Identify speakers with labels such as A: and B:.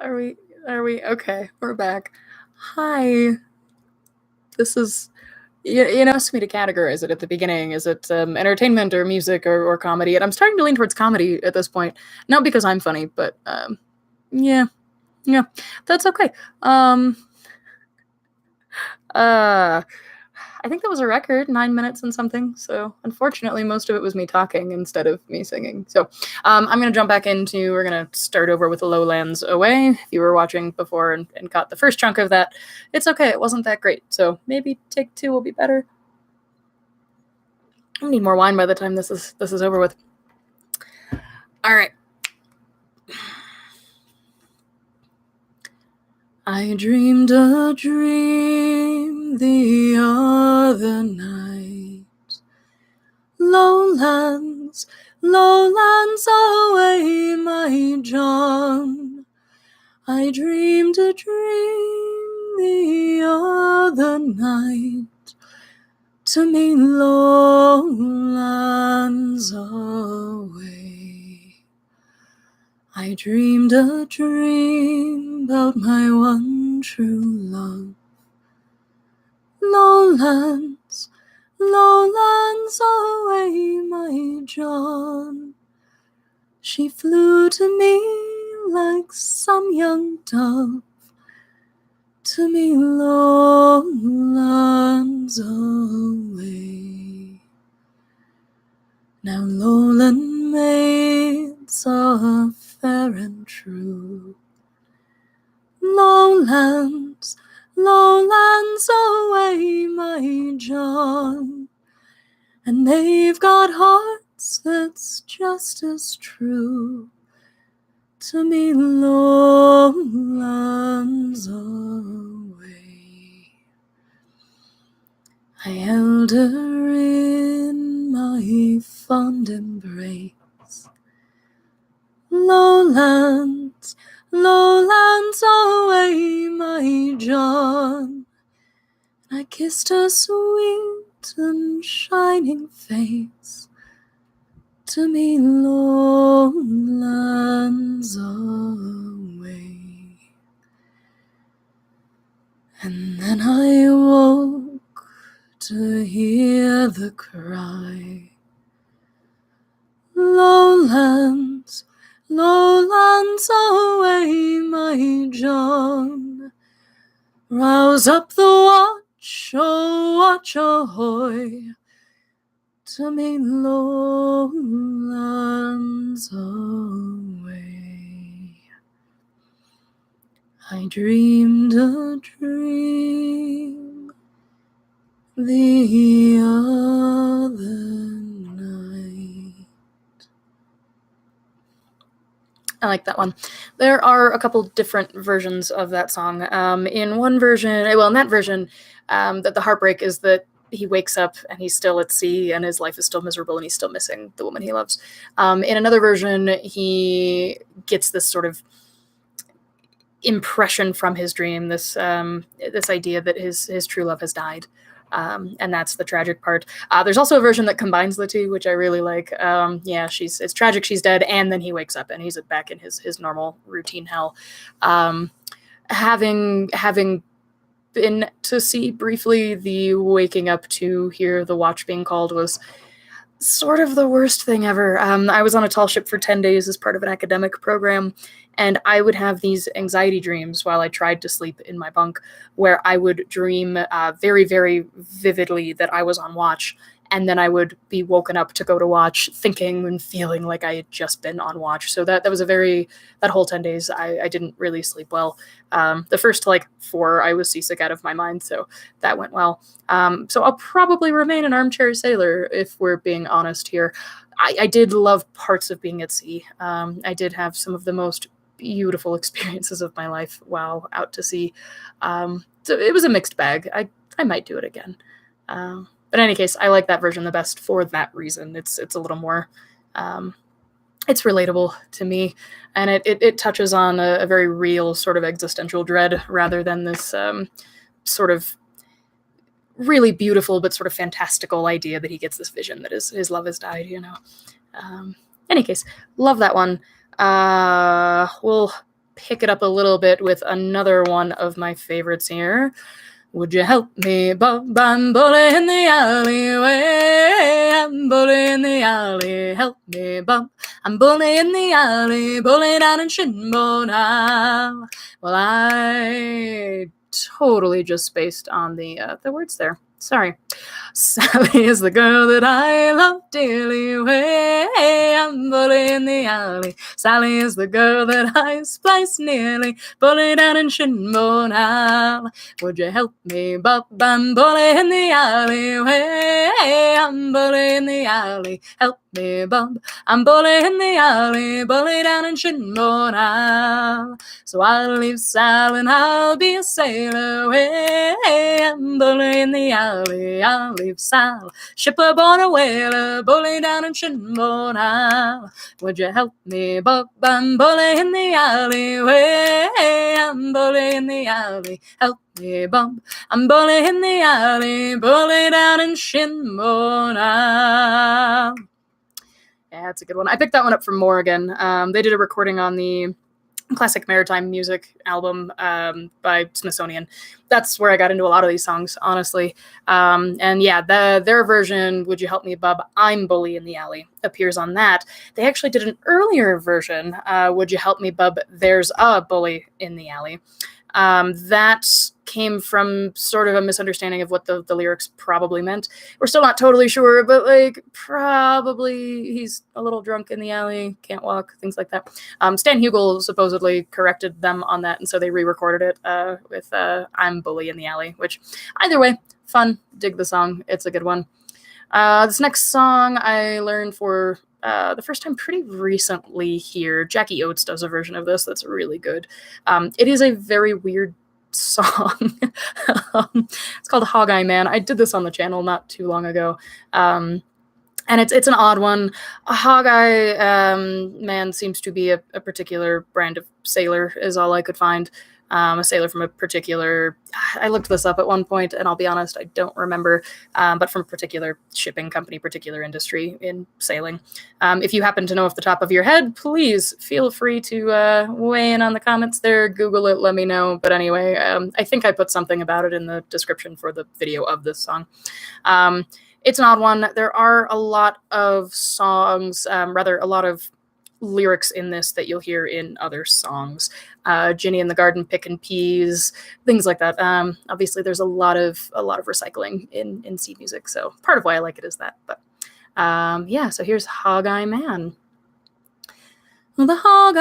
A: Are we? Are we? Okay, we're back. Hi. This is. You asked me to categorize it at the beginning. Is it entertainment or music or comedy? And I'm starting to lean towards comedy at this point. Not because I'm funny, but yeah, yeah, that's okay. Um, uh, I think that was a record, 9 minutes and something. So unfortunately, most of it was me talking instead of me singing. So I'm going to jump back into, we're going to start over with Lowlands Away. If you were watching before and caught the first chunk of that, it's okay. It wasn't that great. So maybe take two will be better. I need more wine by the time this is over with. All right. I dreamed a dream the other night. Lowlands, lowlands away, my John. I dreamed a dream the other night. To me, lowlands away. I dreamed a dream about my one true love. Lowlands, lowlands away, my John. She flew to me like some young dove. To me, lowlands away. Now lowland maids are fair and true. Lowlands, lowlands away, my John. And they've got hearts that's just as true. To me, lowlands away. I held her in my fond embrace. Lowlands, lowlands away, my John. And I kissed her sweet and shining face. To me, lowlands away. And then I woke to hear the cry. Lowlands, lowlands away, my John. Rouse up the watch, oh watch ahoy. To me, lowlands away. I dreamed a dream the other night. I like that one. There are a couple different versions of that song. In one version, well, in that version, that the heartbreak is that he wakes up and he's still at sea and his life is still miserable and he's still missing the woman he loves. In another version, he gets this sort of impression from his dream, this idea that his true love has died. And that's the tragic part. There's also a version that combines the two, which I really like. Yeah, it's tragic, she's dead, and then he wakes up and he's back in his normal routine hell. Having been to see briefly, the waking up to hear the watch being called was sort of the worst thing ever. I was on a tall ship for 10 days as part of an academic program, and I would have these anxiety dreams while I tried to sleep in my bunk, where I would dream very, very vividly that I was on watch, and then I would be woken up to go to watch, thinking and feeling like I had just been on watch. So that was that whole 10 days, I didn't really sleep well. The first 4, I was seasick out of my mind, so that went well. So I'll probably remain an armchair sailor, if we're being honest here. I did love parts of being at sea. I did have some of the most beautiful experiences of my life while out to sea. So it was a mixed bag. I might do it again. But in any case, I like that version the best for that reason. It's a little more, it's relatable to me, and it touches on a very real sort of existential dread rather than this sort of really beautiful but sort of fantastical idea that he gets this vision that his love has died, In any case, love that one. We'll pick it up a little bit with another one of my favorites here. Would you help me, Bob? I'm bully in the alleyway. I'm bully in the alley. Help me, Bob. I'm bully in the alley. Bully down in Shinbone. Well, I totally just spaced on the words there. Sorry. Sally is the girl that I love dearly. Way, I'm bully in the alley. Sally is the girl that I splice nearly. Bully down in Shinbone. Would you help me, Bob? I'm bully in the alley. Way, I'm bully in the alley. Help me, Bob. I'm bully in the alley. Bully down in Shinbone. So I'll leave Sal and I'll be a sailor. Way, I'm bully in the alley. I'll leave Sal, ship aboard a whaler, bully down in Shinbone. Would you help me, Bob? I'm bully in the alley. Way, I'm bully in the alley. Help me, Bob. I'm bully in the alley, bully down in Shinbone. Yeah, that's a good one. I picked that one up from Morrigan. They did a recording on the classic maritime music album by Smithsonian. That's where I got into a lot of these songs, honestly. And yeah, their version, Would You Help Me, Bub? I'm Bully in the Alley, appears on that. They actually did an earlier version, Would You Help Me, Bub? There's a Bully in the Alley. That came from sort of a misunderstanding of what the lyrics probably meant. We're still not totally sure, but like probably he's a little drunk in the alley, can't walk, things like that. Stan Hugel supposedly corrected them on that, and so they re-recorded it with I'm Bully in the Alley, which either way, fun, dig the song, it's a good one. This next song I learned for the first time pretty recently here. Jackie Oates does a version of this that's really good. It is a very weird song. It's called Hog Eye Man. I did this on the channel not too long ago. And it's an odd one. A Hog Eye Man seems to be a particular brand of sailor, is all I could find. A sailor from a particular, I looked this up at one point, and I'll be honest, I don't remember, but from a particular shipping company, particular industry in sailing. If you happen to know off the top of your head, please feel free to weigh in on the comments there, Google it, let me know. But anyway, I think I put something about it in the description for the video of this song. It's an odd one. There are a lot of songs, rather a lot of lyrics in this that you'll hear in other songs. Ginny in the Garden picking peas, things like that. Obviously, there's a lot of recycling in sea music, so part of why I like it is that. But yeah, so here's Hog Eye Man. The Hog Eye